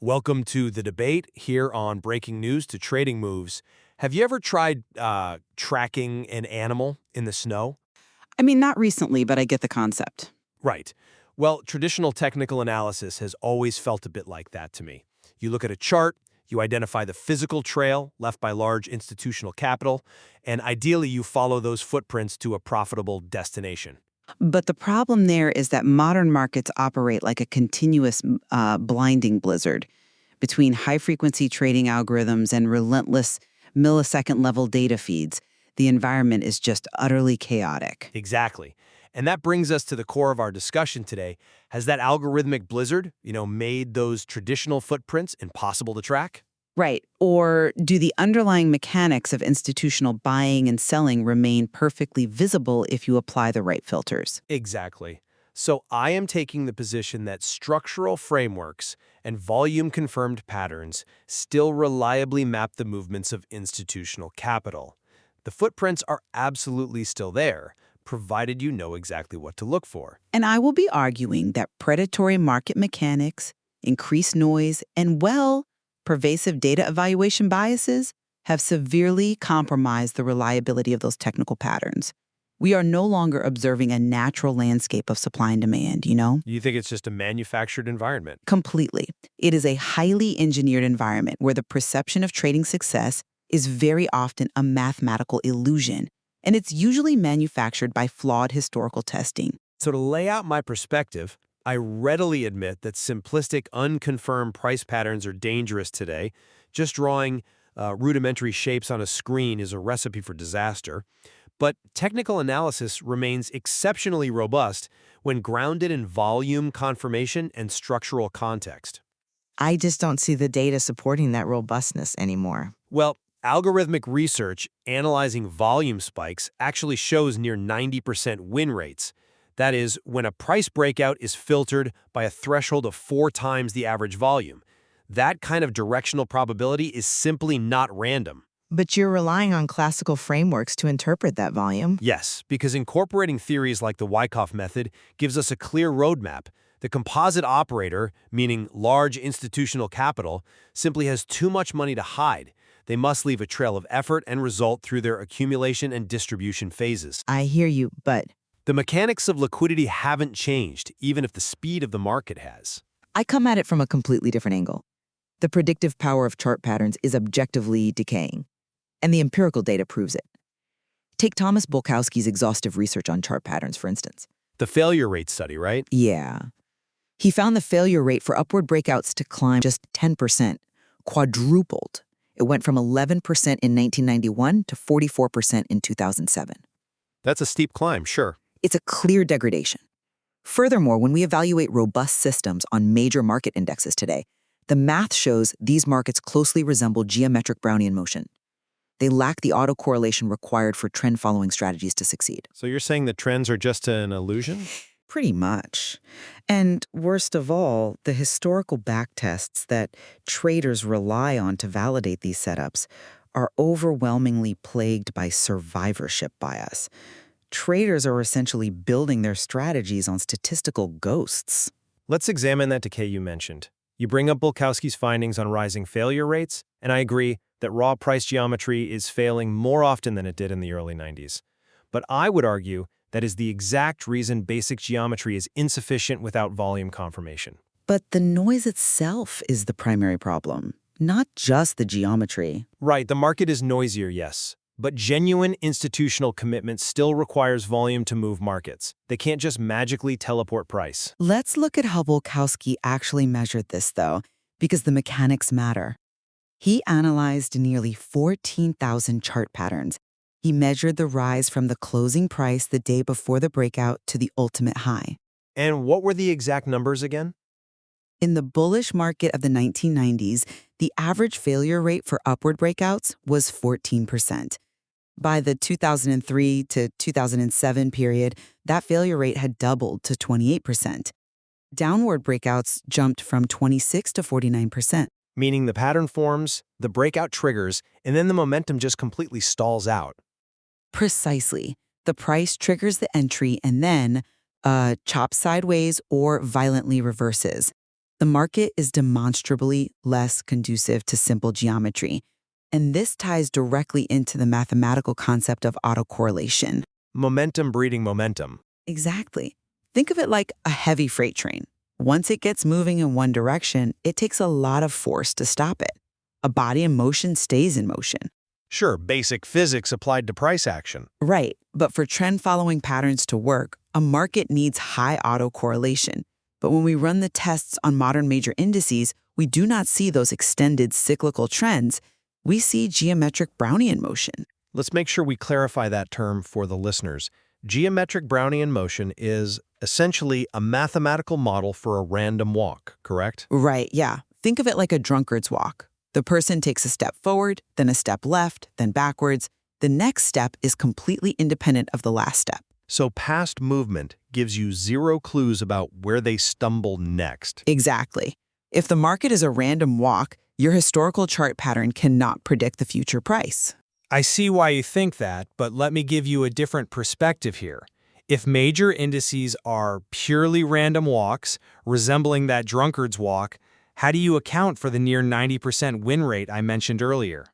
Welcome to the debate here on Breaking News to Trading Moves. Have you ever tried tracking an animal in the snow? I mean, not recently, but I get the concept. Right. Well, traditional technical analysis has always felt a bit like that to me. You look at a chart, you identify the physical trail left by large institutional capital, and ideally you follow those footprints to a profitable destination. But the problem there is that modern markets operate like a continuous blinding blizzard between high-frequency trading algorithms and relentless millisecond-level data feeds. The environment is just utterly chaotic. Exactly. And that brings us to the core of our discussion today. Has that algorithmic blizzard, made those traditional footprints impossible to track? Right. Or do the underlying mechanics of institutional buying and selling remain perfectly visible if you apply the right filters? Exactly. So I am taking the position that structural frameworks and volume-confirmed patterns still reliably map the movements of institutional capital. The footprints are absolutely still there, provided you know exactly what to look for. And I will be arguing that predatory market mechanics, increased noise, and, pervasive data evaluation biases have severely compromised the reliability of those technical patterns. We are no longer observing a natural landscape of supply and demand, You think it's just a manufactured environment? Completely. It is a highly engineered environment where the perception of trading success is very often a mathematical illusion, and it's usually manufactured by flawed historical testing. So to lay out my perspective, I readily admit that simplistic, unconfirmed price patterns are dangerous today. Just drawing rudimentary shapes on a screen is a recipe for disaster. But technical analysis remains exceptionally robust when grounded in volume confirmation and structural context. I just don't see the data supporting that robustness anymore. Well, algorithmic research analyzing volume spikes actually shows near 90% win rates. That is, when a price breakout is filtered by a threshold of 4 times the average volume. That kind of directional probability is simply not random. But you're relying on classical frameworks to interpret that volume. Yes, because incorporating theories like the Wyckoff method gives us a clear roadmap. The composite operator, meaning large institutional capital, simply has too much money to hide. They must leave a trail of effort and result through their accumulation and distribution phases. I hear you, but The mechanics of liquidity haven't changed, even if the speed of the market has. I come at it from a completely different angle. The predictive power of chart patterns is objectively decaying, and the empirical data proves it. Take Thomas Bulkowski's exhaustive research on chart patterns, for instance. The failure rate study, right? Yeah. He found the failure rate for upward breakouts to climb just 10%, quadrupled. It went from 11% in 1991 to 44% in 2007. That's a steep climb, sure. It's a clear degradation. Furthermore, when we evaluate robust systems on major market indexes today, the math shows these markets closely resemble geometric Brownian motion. They lack the autocorrelation required for trend-following strategies to succeed. So you're saying the trends are just an illusion? Pretty much. And worst of all, the historical backtests that traders rely on to validate these setups are overwhelmingly plagued by survivorship bias. Traders are essentially building their strategies on statistical ghosts. Let's examine that decay you mentioned. You bring up Bulkowski's findings on rising failure rates, and I agree that raw price geometry is failing more often than it did in the early 90s. But I would argue that is the exact reason basic geometry is insufficient without volume confirmation. But the noise itself is the primary problem, not just the geometry. Right, the market is noisier, yes. But genuine institutional commitment still requires volume to move markets. They can't just magically teleport price. Let's look at how Bulkowski actually measured this, though, because the mechanics matter. He analyzed nearly 14,000 chart patterns. He measured the rise from the closing price the day before the breakout to the ultimate high. And what were the exact numbers again? In the bullish market of the 1990s, the average failure rate for upward breakouts was 14%. By the 2003 to 2007 period, that failure rate had doubled to 28%. Downward breakouts jumped from 26 to 49%. Meaning the pattern forms, the breakout triggers, and then the momentum just completely stalls out. Precisely. The price triggers the entry and then chops sideways or violently reverses. the market is demonstrably less conducive to simple geometry. And this ties directly into the mathematical concept of autocorrelation. Momentum breeding momentum. Exactly. Think of it like a heavy freight train. Once it gets moving in one direction, it takes a lot of force to stop it. A body in motion stays in motion. Sure, basic physics applied to price action. Right, but for trend-following patterns to work, a market needs high autocorrelation. But when we run the tests on modern major indices, we do not see those extended cyclical trends. We see geometric Brownian motion. Let's make sure we clarify that term for the listeners. Geometric Brownian motion is essentially a mathematical model for a random walk, correct? Right, yeah. Think of it like a drunkard's walk. The person takes a step forward, then a step left, then backwards. The next step is completely independent of the last step. So past movement gives you zero clues about where they stumble next. Exactly. If the market is a random walk, your historical chart pattern cannot predict the future price. I see why you think that, but let me give you a different perspective here. If major indices are purely random walks, resembling that drunkard's walk, how do you account for the near 90% win rate I mentioned earlier?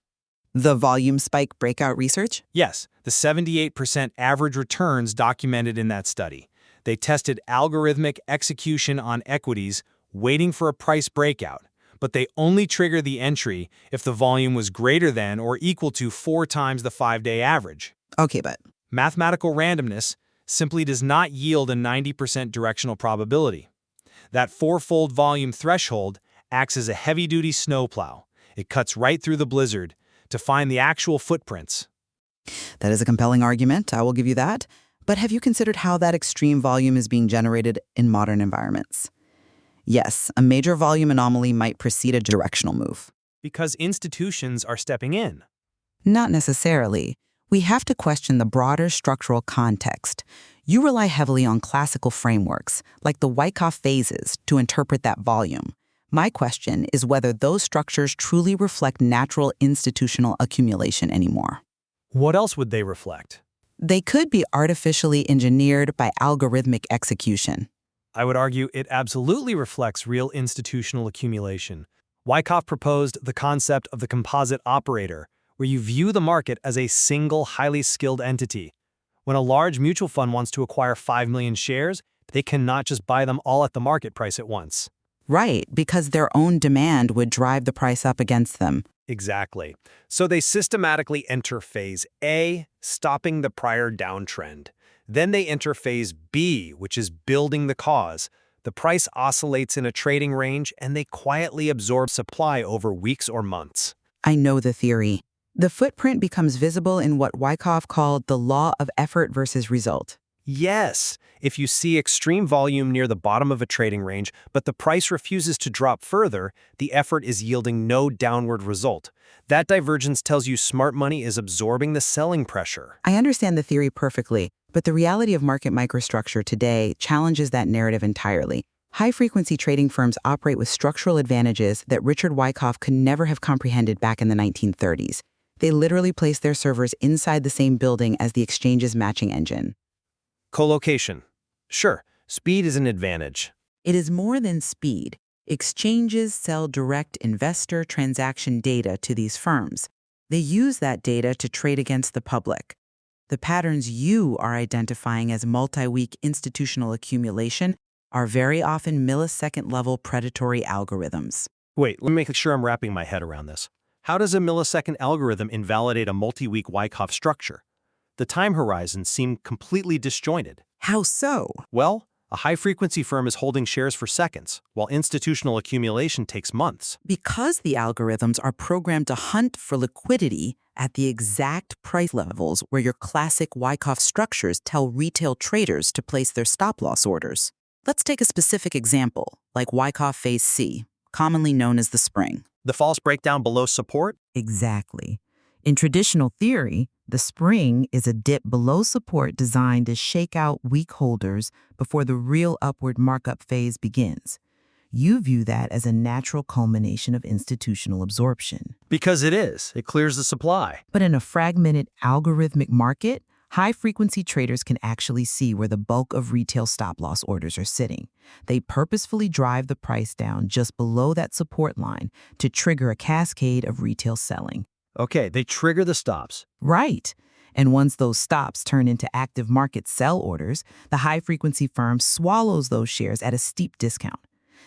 The volume spike breakout research? Yes, the 78% average returns documented in that study. They tested algorithmic execution on equities, waiting for a price breakout, but they only trigger the entry if the volume was greater than or equal to 4 times the 5-day average. Okay, but Mathematical randomness simply does not yield a 90% directional probability. That 4-fold volume threshold acts as a heavy-duty snowplow. It cuts right through the blizzard to find the actual footprints. that is a compelling argument, I will give you that. But have you considered how that extreme volume is being generated in modern environments? Yes, a major volume anomaly might precede a directional move. Because institutions are stepping in. Not necessarily. We have to question the broader structural context. You rely heavily on classical frameworks, like the Wyckoff phases, to interpret that volume. My question is whether those structures truly reflect natural institutional accumulation anymore. What else would they reflect? They could be artificially engineered by algorithmic execution. I would argue it absolutely reflects real institutional accumulation. Wyckoff proposed the concept of the composite operator, where you view the market as a single, highly skilled entity. When a large mutual fund wants to acquire 5 million shares, they cannot just buy them all at the market price at once. Right, because their own demand would drive the price up against them. Exactly. So they systematically enter phase A, stopping the prior downtrend. Then they enter phase B, which is building the cause. The price oscillates in a trading range, and they quietly absorb supply over weeks or months. I know the theory. The footprint becomes visible in what Wyckoff called the law of effort versus result. Yes, if you see extreme volume near the bottom of a trading range, but the price refuses to drop further, the effort is yielding no downward result. That divergence tells you smart money is absorbing the selling pressure. I understand the theory perfectly, but the reality of market microstructure today challenges that narrative entirely. High-frequency trading firms operate with structural advantages that Richard Wyckoff could never have comprehended back in the 1930s. They literally place their servers inside the same building as the exchange's matching engine. Colocation. Sure, speed is an advantage. It is more than speed. Exchanges sell direct investor transaction data to these firms. They use that data to trade against the public. The patterns you are identifying as multi-week institutional accumulation are very often millisecond-level predatory algorithms. Wait, let me make sure I'm wrapping my head around this. How does a millisecond algorithm invalidate a multi-week Wyckoff structure? The time horizons seem completely disjointed. How so? Well, a high-frequency firm is holding shares for seconds, while institutional accumulation takes months. Because the algorithms are programmed to hunt for liquidity at the exact price levels where your classic Wyckoff structures tell retail traders to place their stop-loss orders. Let's take a specific example, like Wyckoff Phase C, commonly known as the spring. The false breakdown below support? Exactly. In traditional theory, the spring is a dip below support designed to shake out weak holders before the real upward markup phase begins. You view that as a natural culmination of institutional absorption. Because it is. It clears the supply. But in a fragmented algorithmic market, High-frequency traders can actually see where the bulk of retail stop-loss orders are sitting. They purposefully drive the price down just below that support line to trigger a cascade of retail selling. Okay, they trigger the stops. Right. And once those stops turn into active market sell orders, the high-frequency firm swallows those shares at a steep discount.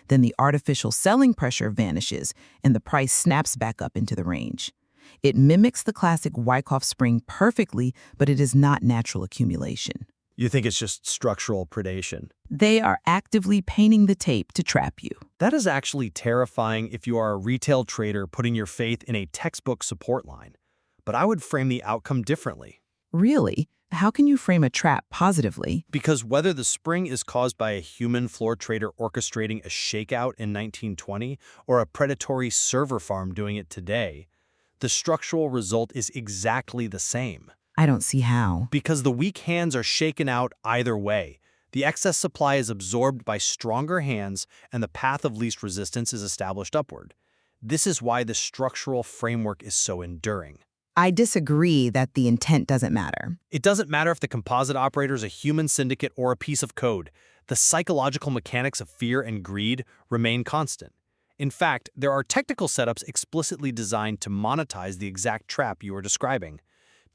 Then the artificial selling pressure vanishes and the price snaps back up into the range. It mimics the classic Wyckoff spring perfectly, but it is not natural accumulation. You think it's just structural predation? They are actively painting the tape to trap you. That is actually terrifying if you are a retail trader putting your faith in a textbook support line. But I would frame the outcome differently. Really? How can you frame a trap positively? Because whether the spring is caused by a human floor trader orchestrating a shakeout in 1920 or a predatory server farm doing it today, the structural result is exactly the same. I don't see how. Because the weak hands are shaken out either way. The excess supply is absorbed by stronger hands and the path of least resistance is established upward. This is why the structural framework is so enduring. I disagree that the intent doesn't matter. It doesn't matter if the composite operator is a human syndicate or a piece of code. The psychological mechanics of fear and greed remain constant. In fact, there are technical setups explicitly designed to monetize the exact trap you are describing.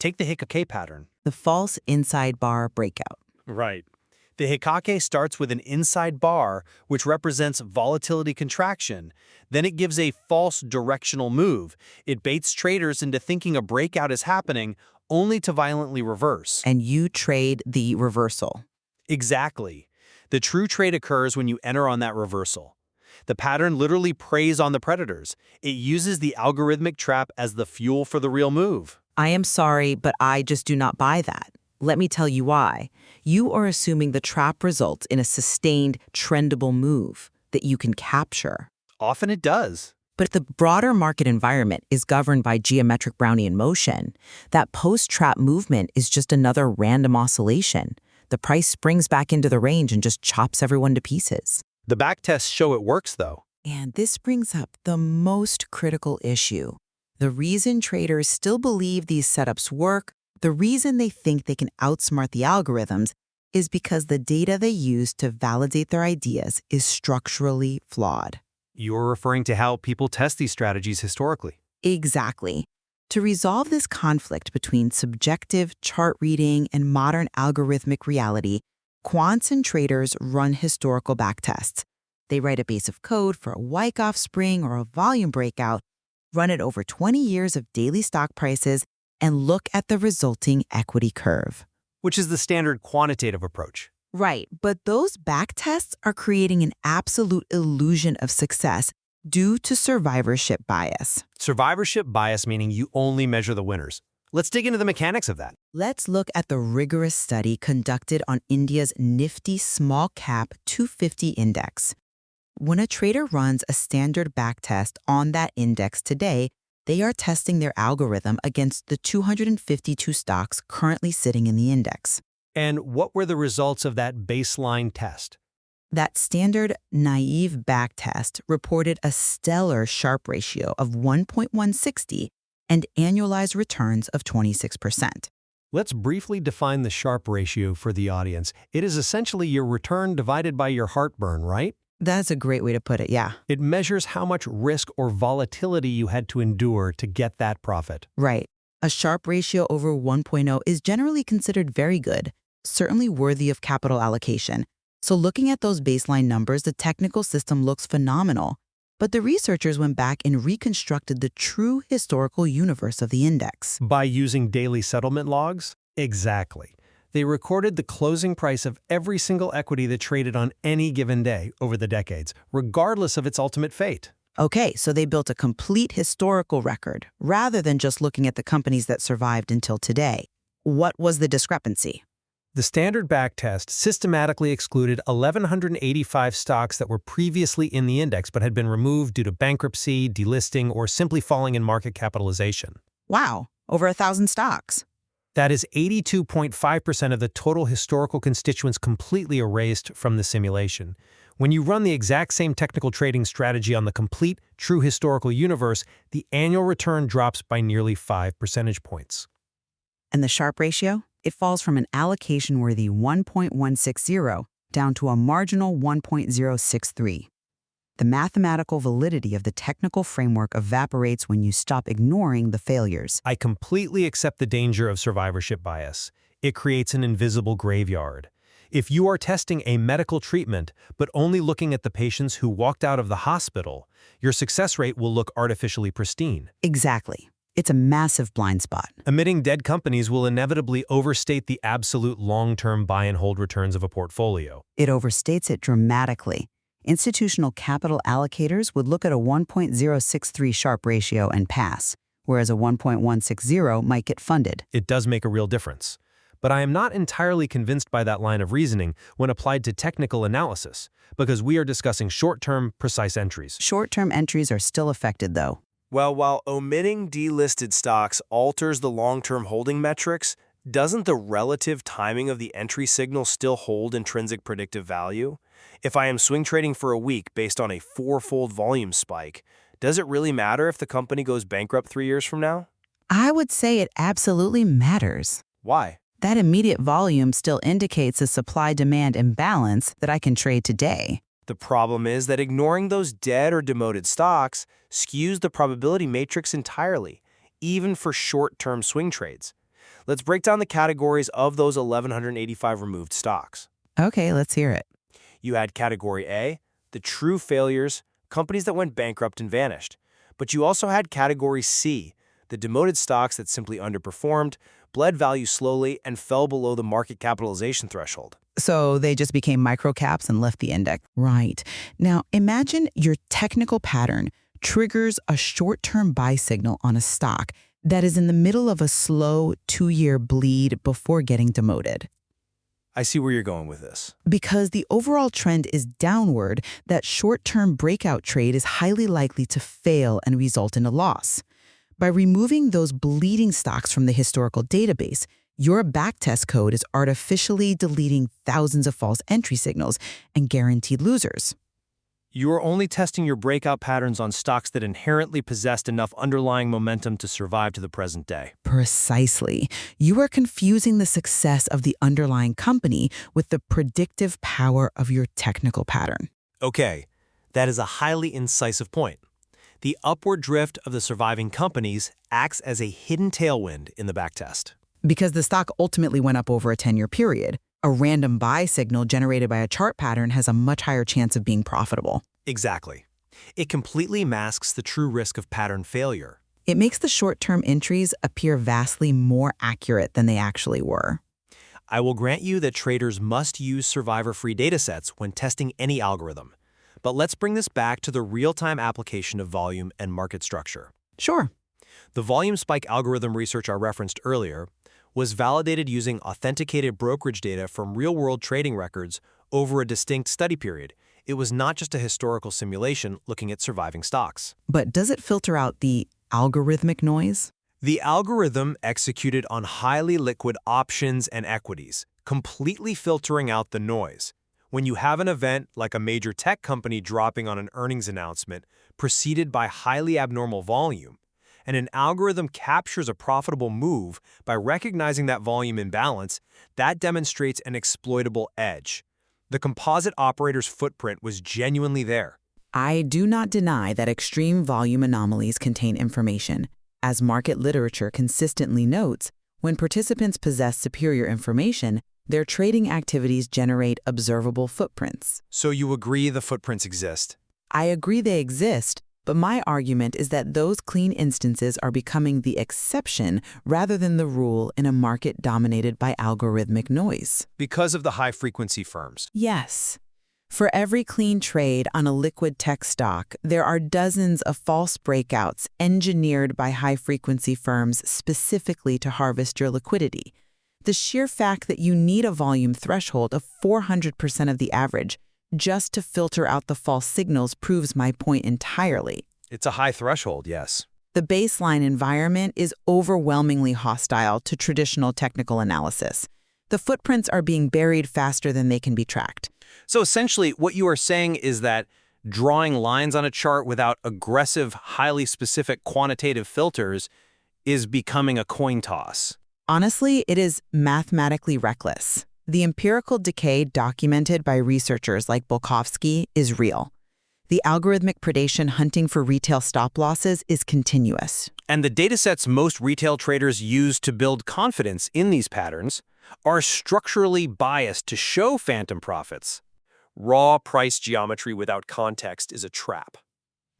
Take the Hikake pattern. The false inside bar breakout. Right. The Hikake starts with an inside bar, which represents volatility contraction. Then it gives a false directional move. It baits traders into thinking a breakout is happening, only to violently reverse. And you trade the reversal. Exactly. The true trade occurs when you enter on that reversal. The pattern literally preys on the predators. It uses the algorithmic trap as the fuel for the real move. I am sorry, but I just do not buy that. Let me tell you why. You are assuming the trap results in a sustained, trendable move that you can capture. Often it does. But the broader market environment is governed by geometric Brownian motion. That post-trap movement is just another random oscillation. The price springs back into the range and just chops everyone to pieces. The backtests show it works, though. And this brings up the most critical issue. The reason traders still believe these setups work, the reason they think they can outsmart the algorithms, is because the data they use to validate their ideas is structurally flawed. You're referring to how people test these strategies historically. Exactly. To resolve this conflict between subjective chart reading and modern algorithmic reality, quants and traders run historical backtests. They write a base of code for a Wyckoff spring or a volume breakout, run it over 20 years of daily stock prices, and look at the resulting equity curve. Which is the standard quantitative approach. Right, but those backtests are creating an absolute illusion of success due to survivorship bias. Survivorship bias meaning you only measure the winners. Let's dig into the mechanics of that. Let's look at the rigorous study conducted on India's Nifty Small Cap 250 index. When a trader runs a standard backtest on that index today, they are testing their algorithm against the 252 stocks currently sitting in the index. And what were the results of that baseline test? That standard naive backtest reported a stellar Sharpe ratio of 1.160 and annualized returns of 26%. Let's briefly define the Sharpe ratio for the audience. It is essentially your return divided by your heartburn, right? That's a great way to put it, yeah. It measures how much risk or volatility you had to endure to get that profit. Right. A Sharpe ratio over 1.0 is generally considered very good, certainly worthy of capital allocation. So looking at those baseline numbers, the technical system looks phenomenal. But the researchers went back and reconstructed the true historical universe of the index. By using daily settlement logs? Exactly. They recorded the closing price of every single equity that traded on any given day over the decades, regardless of its ultimate fate. Okay, so they built a complete historical record, rather than just looking at the companies that survived until today. What was the discrepancy? The standard backtest systematically excluded 1,185 stocks that were previously in the index but had been removed due to bankruptcy, delisting, or simply falling in market capitalization. Wow, over 1,000 stocks. That is 82.5% of the total historical constituents completely erased from the simulation. When you run the exact same technical trading strategy on the complete, true historical universe, the annual return drops by nearly 5 percentage points. And the Sharpe ratio? it falls from an allocation-worthy 1.160 down to a marginal 1.063. The mathematical validity of the technical framework evaporates when you stop ignoring the failures. I completely accept the danger of survivorship bias. It creates an invisible graveyard. If you are testing a medical treatment but only looking at the patients who walked out of the hospital, your success rate will look artificially pristine. Exactly. It's a massive blind spot. Omitting dead companies will inevitably overstate the absolute long-term buy-and-hold returns of a portfolio. It overstates it dramatically. Institutional capital allocators would look at a 1.063 Sharpe ratio and pass, whereas a 1.160 might get funded. It does make a real difference. But I am not entirely convinced by that line of reasoning when applied to technical analysis, because we are discussing short-term, precise entries. Short-term entries are still affected, though. Well, while omitting delisted stocks alters the long-term holding metrics, doesn't the relative timing of the entry signal still hold intrinsic predictive value? If I am swing trading for a week based on a four-fold volume spike, does it really matter if the company goes bankrupt 3 years from now? I would say it absolutely matters. Why? That immediate volume still indicates a supply-demand imbalance that I can trade today. The problem is that ignoring those dead or demoted stocks skews the probability matrix entirely, even for short-term swing trades. Let's break down the categories of those 1,185 removed stocks. Okay, let's hear it. You had Category A, the true failures, companies that went bankrupt and vanished. But you also had Category C, the demoted stocks that simply underperformed, bled value slowly, and fell below the market capitalization threshold. So they just became microcaps and left the index. Right. Now, imagine your technical pattern triggers a short-term buy signal on a stock that is in the middle of a slow 2-year bleed before getting demoted. I see where you're going with this. Because the overall trend is downward, that short-term breakout trade is highly likely to fail and result in a loss. By removing those bleeding stocks from the historical database, your backtest code is artificially deleting thousands of false entry signals and guaranteed losers. You are only testing your breakout patterns on stocks that inherently possessed enough underlying momentum to survive to the present day. Precisely. You are confusing the success of the underlying company with the predictive power of your technical pattern. Okay, that is a highly incisive point. The upward drift of the surviving companies acts as a hidden tailwind in the backtest. Because the stock ultimately went up over a 10-year period, a random buy signal generated by a chart pattern has a much higher chance of being profitable. Exactly. It completely masks the true risk of pattern failure. It makes the short-term entries appear vastly more accurate than they actually were. I will grant you that traders must use survivor-free datasets when testing any algorithm. But let's bring this back to the real-time application of volume and market structure. Sure. The volume spike algorithm research I referenced earlier was validated using authenticated brokerage data from real-world trading records over a distinct study period. It was not just a historical simulation looking at surviving stocks. But does it filter out the algorithmic noise? The algorithm executed on highly liquid options and equities, completely filtering out the noise. When you have an event like a major tech company dropping on an earnings announcement preceded by highly abnormal volume, and an algorithm captures a profitable move by recognizing that volume imbalance, that demonstrates an exploitable edge. The composite operator's footprint was genuinely there. I do not deny that extreme volume anomalies contain information. As market literature consistently notes, when participants possess superior information, their trading activities generate observable footprints. So you agree the footprints exist? I agree they exist, but my argument is that those clean instances are becoming the exception rather than the rule in a market dominated by algorithmic noise. Because of the high-frequency firms. Yes. For every clean trade on a liquid tech stock, there are dozens of false breakouts engineered by high-frequency firms specifically to harvest your liquidity. The sheer fact that you need a volume threshold of 400% of the average just to filter out the false signals proves my point entirely. It's a high threshold, yes. The baseline environment is overwhelmingly hostile to traditional technical analysis. The footprints are being buried faster than they can be tracked. So essentially, what you are saying is that drawing lines on a chart without aggressive, highly specific quantitative filters is becoming a coin toss. Honestly, it is mathematically reckless. The empirical decay documented by researchers like Bolkovsky is real. The algorithmic predation hunting for retail stop losses is continuous. And the datasets most retail traders use to build confidence in these patterns are structurally biased to show phantom profits. Raw price geometry without context is a trap.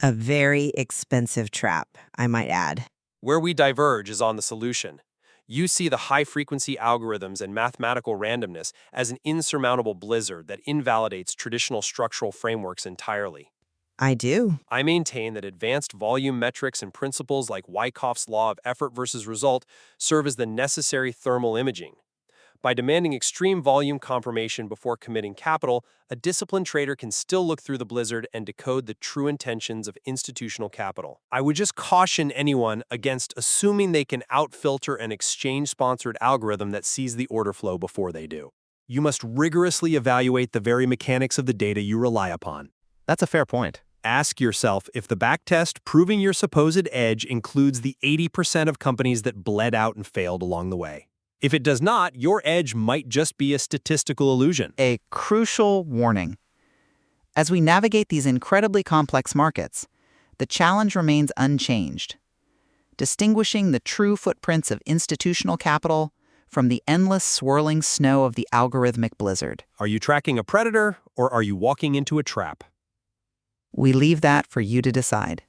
A very expensive trap, I might add. Where we diverge is on the solution. You see the high-frequency algorithms and mathematical randomness as an insurmountable blizzard that invalidates traditional structural frameworks entirely. I do. I maintain that advanced volume metrics and principles like Wyckoff's law of effort versus result serve as the necessary thermal imaging. By demanding extreme volume confirmation before committing capital, a disciplined trader can still look through the blizzard and decode the true intentions of institutional capital. I would just caution anyone against assuming they can outfilter an exchange-sponsored algorithm that sees the order flow before they do. You must rigorously evaluate the very mechanics of the data you rely upon. That's a fair point. Ask yourself if the backtest proving your supposed edge includes the 80% of companies that bled out and failed along the way. If it does not, your edge might just be a statistical illusion. A crucial warning. As we navigate these incredibly complex markets, the challenge remains unchanged. Distinguishing the true footprints of institutional capital from the endless swirling snow of the algorithmic blizzard. Are you tracking a predator or are you walking into a trap? We leave that for you to decide.